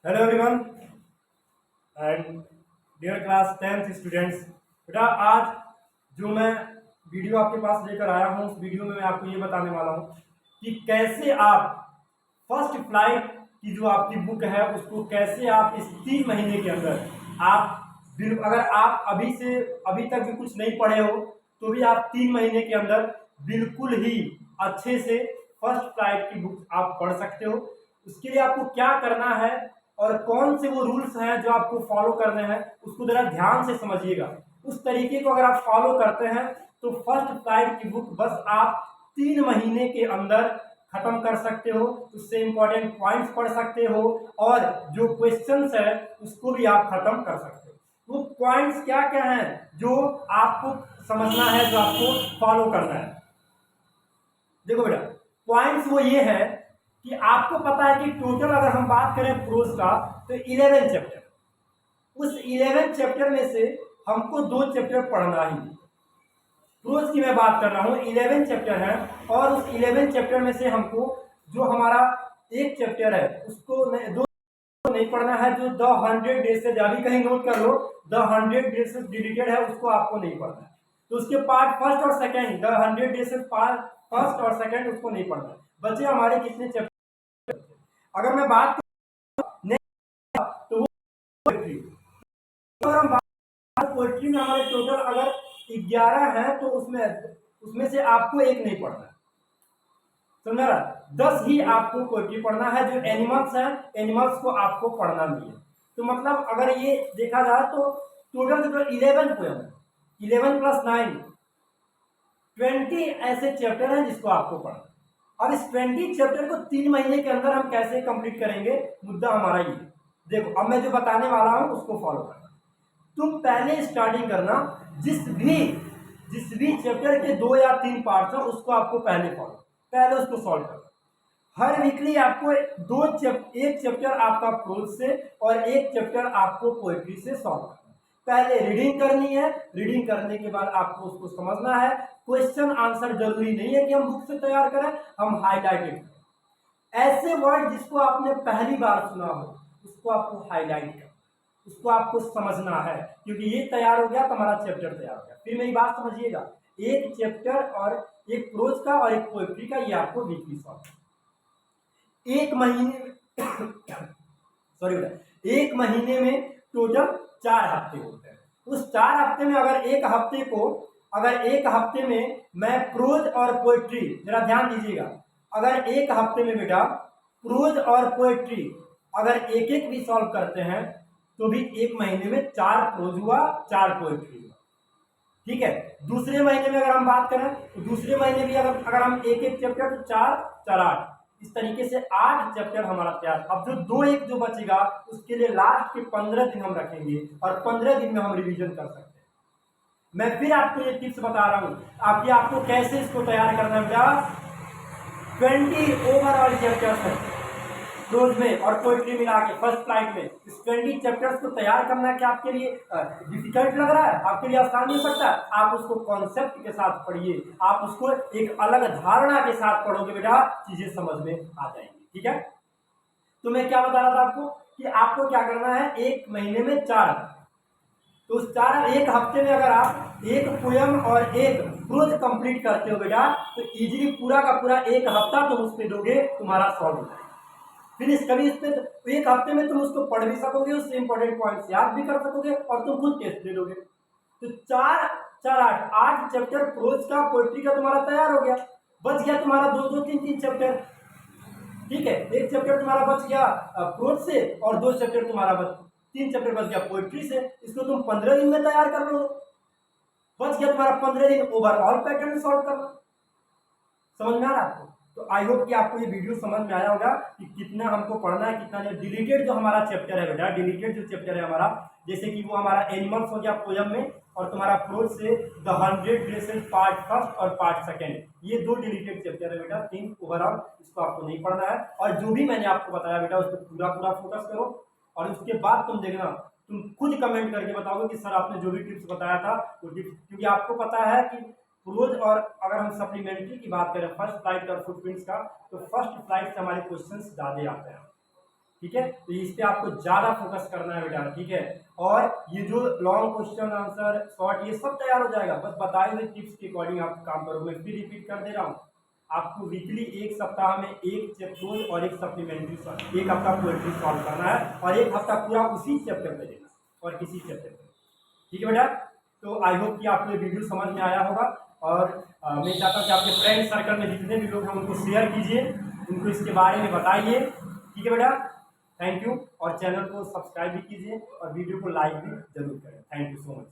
Hello everyone and dear class 10th students. बेटा आज जो मैं वीडियो आपके पास लेकर आया हूँ उस वीडियो में मैं आपको ये बताने वाला हूँ कि कैसे आप फर्स्ट फ्लाइट की जो आपकी बुक है उसको कैसे आप इस 3 महीने के अंदर आप अगर आप अभी तक भी कुछ नहीं पढ़े हो तो भी आप 3 महीने के अंदर बिल्कुल ही अच्छे से फर्स्ट फ्लाइट की बुक आप पढ़ सकते हो। उसके लिए आपको क्या करना है और कौन से वो रूल्स हैं जो आपको फॉलो करने हैं उसको जरा ध्यान से समझिएगा। उस तरीके को अगर आप फॉलो करते हैं तो फर्स्ट फ्लाइट की बुक बस आप 3 महीने के अंदर खत्म कर सकते हो। उससे इंपॉर्टेंट पॉइंट्स पढ़ सकते हो और जो क्वेश्चंस है उसको भी आप खत्म कर सकते हो। वो पॉइंट्स क्या क्या हैं जो आपको समझना है, जो आपको फॉलो करना है। देखो बेटा, पॉइंट्स वो ये है कि आपको पता है कि टोटल अगर हम बात करें प्रोज का तो 11 चैप्टर, उस 11 चैप्टर में से हमको 2 चैप्टर पढ़ना ही। प्रोज की मैं बात कर रहा हूँ, 11 चैप्टर है और उस 11 चैप्टर में से हमको जो हमारा एक चैप्टर है उसको दो नहीं पढ़ना है। जो द 100 डेज से, अभी कहीं नोट कर लो, द 100 डेज से डिलीटेड है उसको आपको नहीं पढ़ना है। तो उसके पार्ट फर्स्ट और सेकंड, द 100 डेज से पार्ट फर्स्ट और सेकंड उसको नहीं पढ़ना है। बच्चे हमारे कितने चैप्टर, अगर मैं बात तो वो पोएट्री, अगर हम बात पोएट्री में हमारे टोटल अगर 11 है तो उसमें से आपको एक नहीं पढ़ना है, समझा रहा। 10 ही आपको पोएट्री पढ़ना है। जो एनिमल्स है एनिमल्स को आपको पढ़ना नहीं है। तो मतलब अगर ये देखा जाए तो टोटल 11 पोएम है, 11 + 9 20 ऐसे चैप्टर हैं जिसको आपको पढ़ना। अब इस 20 चैप्टर को 3 महीने के अंदर हम कैसे कंप्लीट करेंगे, मुद्दा हमारा ये। देखो अब मैं जो बताने वाला हूं उसको फॉलो करना। तुम पहले स्टार्टिंग करना, जिस भी चैप्टर के 2 या 3 पार्ट्स हैं उसको आपको पहले उसको सॉल्व करना। हर वीकली आपको एक चैप्टर आपका प्रोज से और एक चैप्टर आपको पोएट्री से सॉल्व करना। पहले रीडिंग करनी है, रीडिंग करने के बाद आपको उसको समझना है। क्वेश्चन आंसर जरूरी नहीं है कि हम बुक से तैयार करें, हम हाईलाइटेड ऐसे वर्ड जिसको आपने पहली बार सुना हो उसको आपको हाईलाइट करना, उसको आपको समझना है। क्योंकि ये तैयार हो गया तो हमारा चैप्टर तैयार हो गया। फिर मेरी बात समझिएगा, एक चैप्टर और एक प्रोज का और एक पोएट्री का, ये आपको वीकली सॉल्व। एक महीने सॉरी बेटा, एक महीने में टोटल 4 हफ्ते होते हैं। उस 4 हफ्ते में अगर एक हफ्ते में मैं प्रोज और पोएट्री, जरा ध्यान दीजिएगा, अगर एक हफ्ते में बेटा प्रोज और पोएट्री अगर एक एक भी सॉल्व करते हैं तो भी एक महीने में 4 प्रोज हुआ, 4 पोएट्री हुआ। ठीक है। दूसरे महीने में अगर हम बात करें तो दूसरे महीने भी अगर हम एक एक चैप्टर तो 4 4 8, इस तरीके से 8 चैप्टर हमारा तैयार। अब जो 2 एक जो बचेगा उसके लिए लास्ट के 15 दिन हम रखेंगे और 15 दिन में हम रिवीजन कर सकते हैं। मैं फिर आपको ये टिप्स बता रहा हूँ आपको कैसे इसको तैयार करना है। बेटा 20 ओवरऑल चैप्टर्स है प्रोज में और पोएट्री मिला के फर्स्ट फ्लाइट में। इस 20 चैप्टर्स को तैयार करना क्या आपके लिए डिफिकल्ट लग रहा है? आपके लिए आसान नहीं हो सकता। आप उसको कॉन्सेप्ट के साथ पढ़िए, आप उसको एक अलग धारणा के साथ पढ़ोगे बेटा, चीजें समझ में आ जाएंगी। ठीक है। तो मैं क्या बता रहा था आपको कि आपको क्या करना है, एक महीने में 4, तो उस 4 एक हफ्ते में अगर आप एक पोयम और एक प्रोज कंप्लीट करते हो बेटा तो इजीली पूरा का पूरा एक हफ्ता तुम उस पर दोगे, तुम्हारा सॉल्व हो जाएगा। फिनिश कभी इस पे एक हफ्ते में तुम उसको पढ़ भी सकोगे, उससे इंपॉर्टेंट पॉइंट्स याद भी कर सकोगे और तुम खुद टेस्ट दे दोगे। तो 4 4 8 चैप्टर प्रोज का पोएट्री का तुम्हारा तैयार हो गया। बच गया तुम्हारा 2 2 3 3 चैप्टर। ठीक है, एक चैप्टर तुम्हारा बच गया प्रोज से और 2 चैप्टर तुम्हारा 3 चैप्टर बच गया पोएट्री से। इसको तुम 15 दिन में तैयार कर लो। बच गया तुम्हारा 15 दिन ओवरऑल पैटर्न सॉल्व करना। समझ में आ रहा है आपको? तो आई होप कि आपको ये वीडियो समझ में आया होगा कि कितना हमको पढ़ना है, कितना नहीं। डिलीटेड जो हमारा चैप्टर है बेटा, डिलीटेड जो चैप्टर है हमारा, जैसे कि वो हमारा एनिमल्स हो गया पोयम में, और तुम्हारा प्रोज से द 100 ड्रेसेस पार्ट फर्स्ट और पार्ट सेकंड, ये 2 डिलीटेड चैप्टर है बेटा, 3 ओवरऑल। इसको आपको नहीं पढ़ना है और जो भी मैंने आपको बताया बेटा उस पर पूरा पूरा फोकस करो। और उसके बाद तुम देखना, तुम खुद कमेंट करके बताओगे कि सर आपने जो भी टिप्स बताया था वो टिप्स, क्योंकि आपको पता है कि प्रोज और अगर हम सप्लीमेंट्री की बात करें फर्स्ट फ्लाइट और फुटप्रिंट्स का, तो फर्स्ट फ्लाइट से हमारे क्वेश्चंस ज्यादा आते हैं। ठीक है। तो इस पे आपको ज़्यादा फोकस करना है बेटा, ठीक है। और ये जो लॉन्ग क्वेश्चन आंसर शॉर्ट ये सब तैयार हो जाएगा, बस बताए हुए टिप्स के अकॉर्डिंग आप काम करो। मैं फिर रिपीट कर दे रहा हूँ, आपको वीकली एक सप्ताह में एक चैप्टर और एक सप्लीमेंट्री सॉल्व, एक हफ्ता पोएट्री सॉल्व करना है और एक हफ्ता पूरा उसी चैप्टर पे देना और किसी चैप्टर पे, ठीक है बेटा। तो आई होप कि आपको ये वीडियो समझ में आया होगा और मैं चाहता हूँ कि आपके फ्रेंड सर्कल में जितने भी लोग हैं उनको शेयर कीजिए, उनको इसके बारे में बताइए, ठीक है बेटा। थैंक यू, और चैनल को सब्सक्राइब भी कीजिए और वीडियो को लाइक भी जरूर करें। Thank you so much.